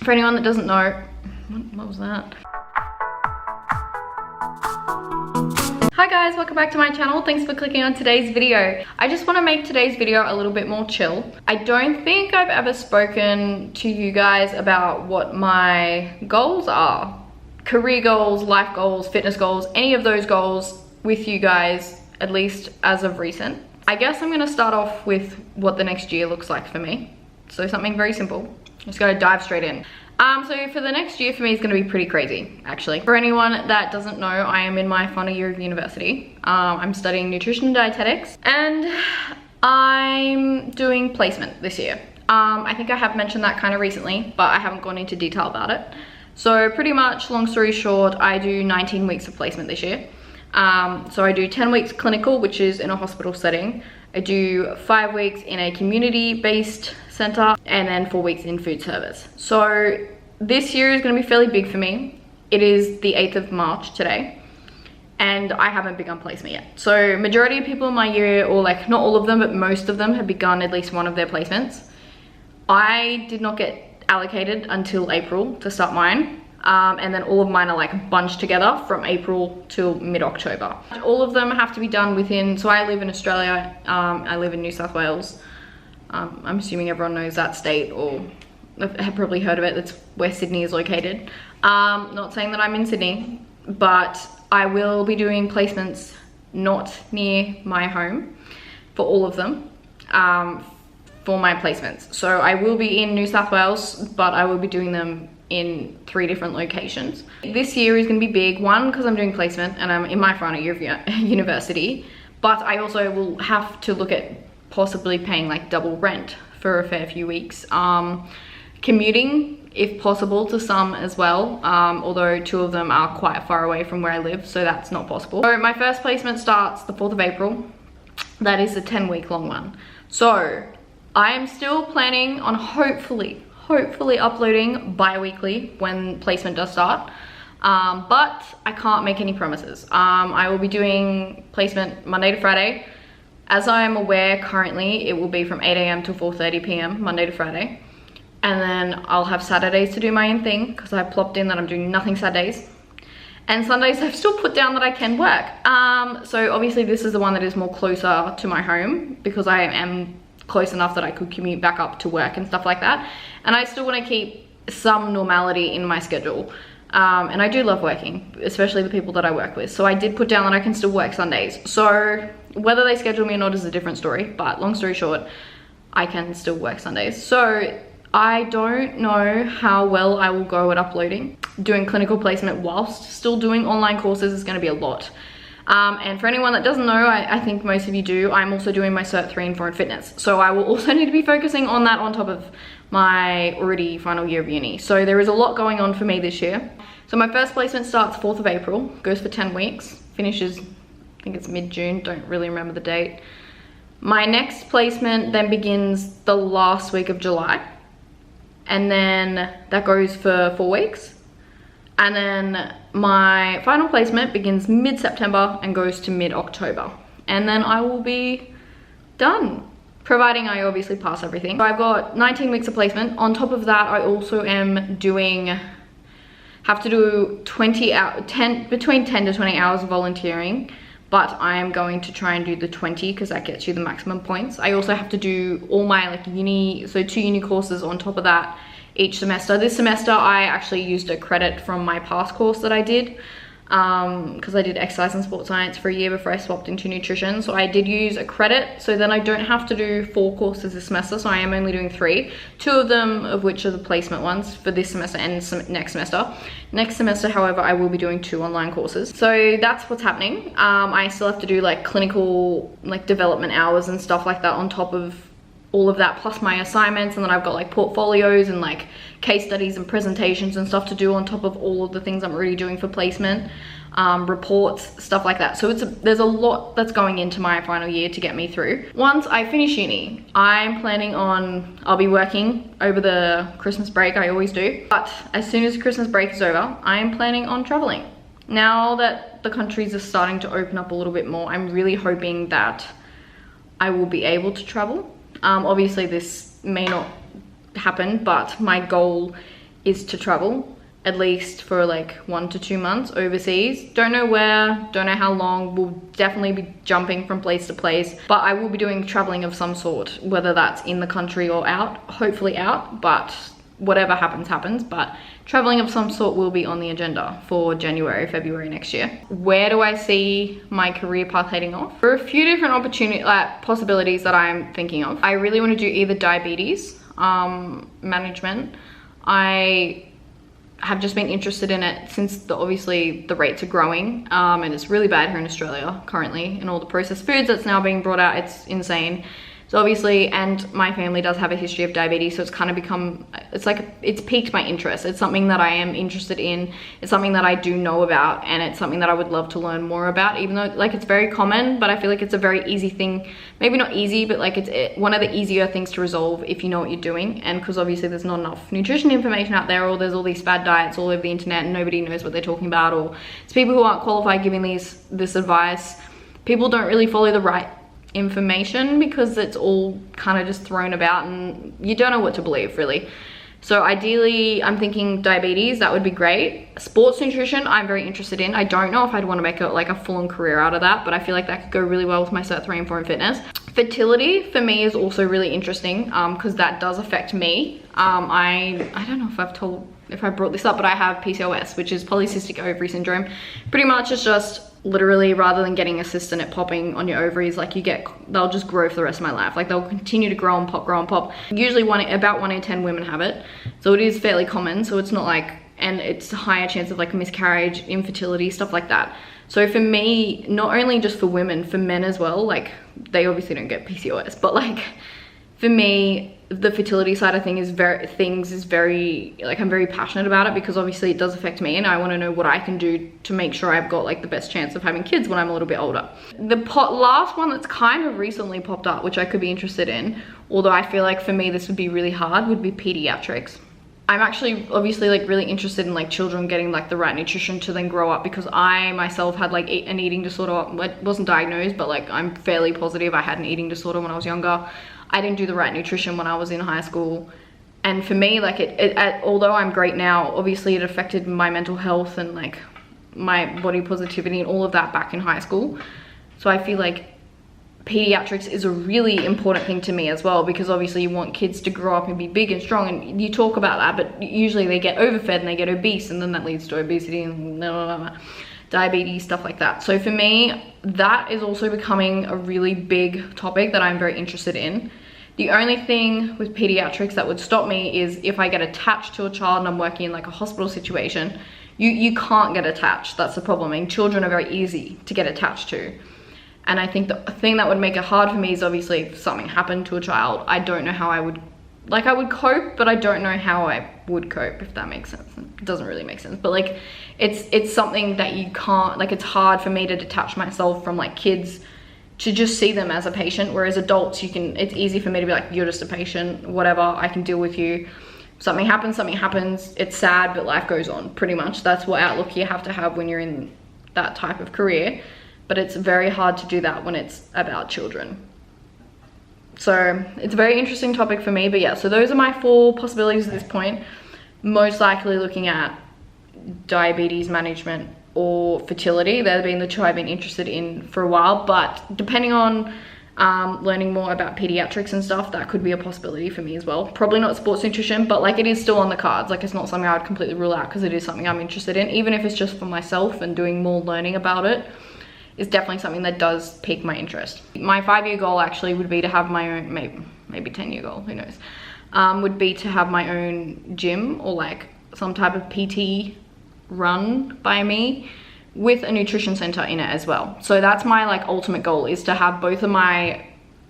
For anyone that doesn't know, what was that? Hi guys, welcome back to my channel. Thanks for clicking on today's video. I just want to make today's video a little bit more chill. I don't think I've ever spoken to you guys about what my goals are. Career goals, life goals, fitness goals, any of those goals with you guys, at least as of recent. I guess I'm going to start off with what the next year looks like for me. So something very simple. Just gotta dive straight in. So for the next year for me is gonna be pretty crazy, actually. For anyone that doesn't know, I am in my final year of university. I'm studying nutrition and dietetics, and I'm doing placement this year. I think I have mentioned that kind of recently, but I haven't gone into detail about it. So pretty much, long story short, I do 19 weeks of placement this year. So I do 10 weeks clinical, which is in a hospital setting. I do 5 weeks in a community-based center, and then 4 weeks in food service. So this year is going to be fairly big for me. It is the 8th of March today, and I haven't begun placement yet. So majority of people in my year, or like not all of them, but most of them have begun at least one of their placements. I did not get allocated until April to start mine. And then all of mine are like bunched together from April till mid-October. All of them have to be done within, so I live in Australia, I live in New South Wales. I'm assuming everyone knows that state, or have probably heard of it. That's where Sydney is located. Not saying that I'm in Sydney, but I will be doing placements not near my home for all of them, for my placements. So I will be in New South Wales, but I will be doing them in 3 different locations. This year is going to be big, one, because I'm doing placement and I'm in my final year of university, but I also will have to look at possibly paying like double rent for a fair few weeks. Commuting, if possible, to some as well, although 2 of them are quite far away from where I live, so that's not possible. So my first placement starts the 4th of April. That is a 10-week long one. So I am still planning on hopefully uploading bi-weekly when placement does start, but I can't make any promises. I will be doing placement Monday to Friday. As I am aware currently, it will be from 8 AM to 4:30 PM Monday to Friday, and then I'll have Saturdays to do my own thing because I've plopped in that I'm doing nothing Saturdays, and Sundays I've still put down that I can work. So obviously this is the one that is more closer to my home because I am close enough that I could commute back up to work and stuff like that, and I still want to keep some normality in my schedule, and I do love working, especially the people that I work with. So I did put down that I can still work Sundays. So whether they schedule me or not is a different story, but long story short, I can still work Sundays. So I don't know how well I will go at uploading. Doing clinical placement whilst still doing online courses is going to be a lot. And for anyone that doesn't know, I think most of you do, I'm also doing my Cert 3 and 4 in fitness. So I will also need to be focusing on that on top of my already final year of uni. So there is a lot going on for me this year. So my first placement starts 4th of April, goes for 10 weeks, finishes, I think it's mid-June, don't really remember the date. My next placement then begins the last week of July. And then that goes for 4 weeks. And then my final placement begins mid-September and goes to mid-October. And then I will be done, providing I obviously pass everything. So I've got 19 weeks of placement. On top of that, I also am have to do between 10 to 20 hours of volunteering, but I am going to try and do the 20 because that gets you the maximum points. I also have to do all my like uni, so 2 uni courses on top of that each semester. This semester I actually used a credit from my past course that I did, because I did exercise and sports science for a year before I swapped into nutrition. So I did use a credit, so then I don't have to do 4 courses this semester, so I am only doing 3, 2 of them of which are the placement ones for this semester and next semester. Next semester, however, I will be doing 2 online courses. So that's what's happening. I still have to do like clinical like development hours and stuff like that on top of all of that, plus my assignments, and then I've got like portfolios and like case studies and presentations and stuff to do on top of all of the things I'm already doing for placement, reports, stuff like that. So there's a lot that's going into my final year to get me through. Once I finish uni, I'm planning on, I'll be working over the Christmas break, I always do, but as soon as Christmas break is over, I am planning on traveling. Now that the countries are starting to open up a little bit more, I'm really hoping that I will be able to travel. Obviously this may not happen, but my goal is to travel, at least for like 1 to 2 months overseas. Don't know where, don't know how long. We'll definitely be jumping from place to place, but I will be doing traveling of some sort, whether that's in the country or out, hopefully out, but whatever happens, happens. But traveling of some sort will be on the agenda for January, February next year. Where do I see my career path heading off? There are a few different possibilities that I'm thinking of. I really want to do either diabetes management. I have just been interested in it since obviously the rates are growing, and it's really bad here in Australia currently, and all the processed foods that's now being brought out, it's insane. So obviously, and my family does have a history of diabetes, so it's kind of become, it's piqued my interest. It's something that I am interested in. It's something that I do know about, and it's something that I would love to learn more about, even though like it's very common, but I feel like it's a very easy thing. Maybe not easy, but like it's one of the easier things to resolve if you know what you're doing. And because obviously there's not enough nutrition information out there, or there's all these fad diets all over the internet and nobody knows what they're talking about, or it's people who aren't qualified giving this advice. People don't really follow the right information because it's all kind of just thrown about and you don't know what to believe really. So ideally I'm thinking diabetes, that would be great. Sports nutrition I'm very interested in. I don't know if I'd want to make a full-on career out of that, but I feel like that could go really well with my Cert 3 and 4 in fitness. Fertility for me is also really interesting because that does affect me. I don't know if I brought this up, but I have PCOS, which is polycystic ovary syndrome. Pretty much it's just literally, rather than getting a cyst and it popping on your ovaries, like they'll just grow for the rest of my life. Like they'll continue to grow and pop. Usually about 1 in 10 women have it. So it is fairly common. So it's not like, and it's a higher chance of like miscarriage, infertility, stuff like that. So for me, not only just for women, for men as well, like they obviously don't get PCOS, but like for me, the fertility side of things is very, like I'm very passionate about it because obviously it does affect me and I want to know what I can do to make sure I've got like the best chance of having kids when I'm a little bit older. The last one that's kind of recently popped up, which I could be interested in, although I feel like for me this would be really hard, would be pediatrics. I'm actually obviously like really interested in like children getting like the right nutrition to then grow up, because I myself had like an eating disorder. It wasn't diagnosed, but like I'm fairly positive I had an eating disorder when I was younger. I didn't do the right nutrition when I was in high school. And for me, like although I'm great now, obviously it affected my mental health and like my body positivity and all of that back in high school. So I feel like pediatrics is a really important thing to me as well, because obviously you want kids to grow up and be big and strong, and you talk about that, but usually they get overfed and they get obese, and then that leads to obesity and diabetes, stuff like that. So for me, that is also becoming a really big topic that I'm very interested in. The only thing with pediatrics that would stop me is if I get attached to a child and I'm working in like a hospital situation. You can't get attached, that's the problem. And children are very easy to get attached to. And I think the thing that would make it hard for me is obviously if something happened to a child, I don't know how I would cope, but I don't know how I would cope, if that makes sense. It doesn't really make sense, but like it's something that you can't, like it's hard for me to detach myself from like kids to just see them as a patient, whereas adults, it's easy for me to be like, you're just a patient, whatever, I can deal with you. Something happens, it's sad, but life goes on, pretty much. That's what outlook you have to have when you're in that type of career. But it's very hard to do that when it's about children. So it's a very interesting topic for me, but yeah, so those are my 4 possibilities at this point. Most likely looking at diabetes management or fertility. They've been the 2 I've been interested in for a while, but depending on learning more about pediatrics and stuff, that could be a possibility for me as well. Probably not sports nutrition, but like it is still on the cards. Like it's not something I would completely rule out, because it is something I'm interested in, even if it's just for myself and doing more learning about it. Is definitely something that does pique my interest. My 5-year goal actually would be to have my own, maybe 10-year goal, who knows, would be to have my own gym or like some type of PT run by me with a nutrition center in it as well. So that's my like ultimate goal, is to have both of my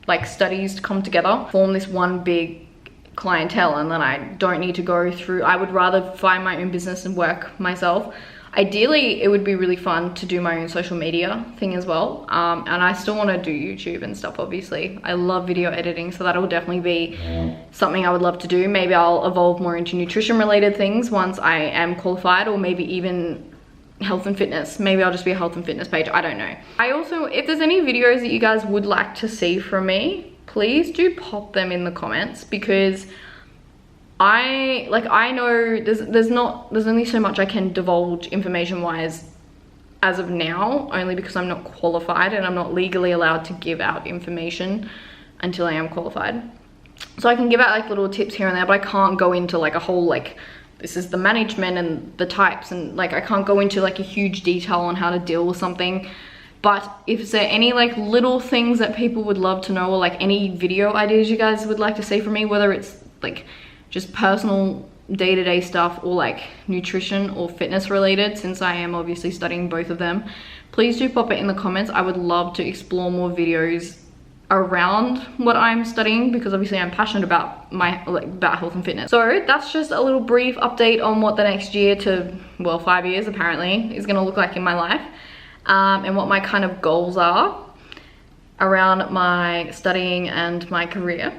like studies come together, form this one big clientele, and then I don't need to go through, I would rather find my own business and work myself. Ideally, it would be really fun to do my own social media thing as well. And I still want to do YouTube and stuff, obviously. I love video editing, so that'll definitely be something I would love to do. Maybe I'll evolve more into nutrition related things once I am qualified, or maybe even health and fitness. Maybe I'll just be a health and fitness page, I don't know. I also, if there's any videos that you guys would like to see from me, please do pop them in the comments, because I know there's only so much I can divulge information wise as of now, only because I'm not qualified and I'm not legally allowed to give out information until I am qualified. So I can give out like little tips here and there, but I can't go into like a whole like, this is the management and the types, and like I can't go into like a huge detail on how to deal with something. But if there any like little things that people would love to know, or like any video ideas you guys would like to see from me, whether it's like just personal day-to-day stuff or like nutrition or fitness related, since I am obviously studying both of them, please do pop it in the comments. I would love to explore more videos around what I'm studying, because obviously I'm passionate about about health and fitness. So that's just a little brief update on what the next year to, well, 5 years apparently, is gonna look like in my life, and what my kind of goals are around my studying and my career.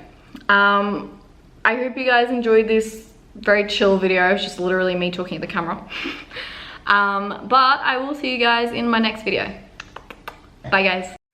I hope you guys enjoyed this very chill video. It's just literally me talking at the camera. But I will see you guys in my next video. Bye guys.